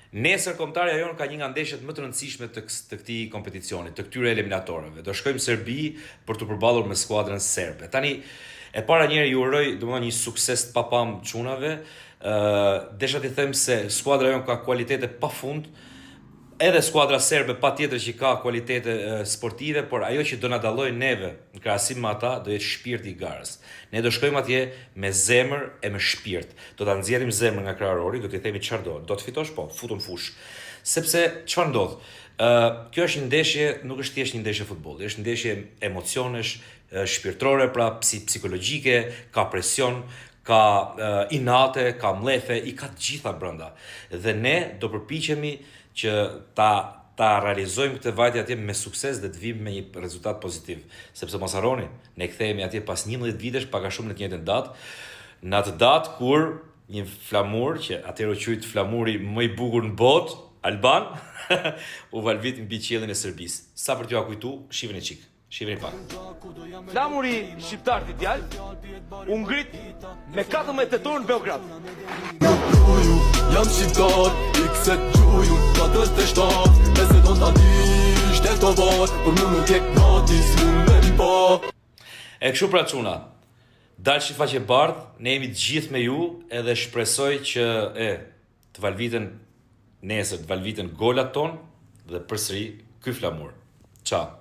Nesër kombëtarja jonë ka një nga ndeshjet më të rëndësishme të këtij kompeticioni, të këtyre eliminatorëve. Do shkojmë Serbi për të përballur me skuadrën serbe. Tani e para njëherë ju uroj domethënë një sukses të papam çunave. Desha t'i them se skuadra jonë ka kualitete pafund. Edhe skuadra serbe patjetër që ka kualitete sportive, por ajo që do na dallojë neve në krahasim me ata do jetë shpirti i garës. Ne do shkojmë atje me zemër e me shpirt. Do ta nxjerrim zemrën nga krahërori, do t'i themi çfarë do. Do të fitosh po, futun fush. Sepse çfarë ndodh? Kjo është një ndeshje, nuk është thjesht një ndeshje futbolli, është ndeshje emocionesh, shpirtërore, pra psikologjike, ka presion, ka inate, ka mlefe, i ka të gjitha brenda. Dhe ne do përpiqemi që ta realizojmë këtë vajtje atje me sukses dhe të vim me një rezultat pozitiv. Sepse mos harroni, ne kthehemi atje pas 11 vitesh, pak a shumë në të njëjtën datë, në atë datë kur një flamur, që atëherë u quajt flamuri më i bukur në botë, Alban, u valvit mbi qiellin e Serbisë. Sa për t'ju kujtu, shihni çik. Shihni pak. Flamuri shqiptar të djalë u ngrit me 14 tetor në Beograd. Jam shqiptar, ikset gjuju, 47, nëse do t'a di shtetovar, por më nuk e gati s'mund me mpa. E kështu pra çuna, dalë faqe bardh, ne jemi të gjithë me ju, edhe shpresoj që të valviten nesër, të valviten golat ton dhe përsëri ky flamur. Ciao.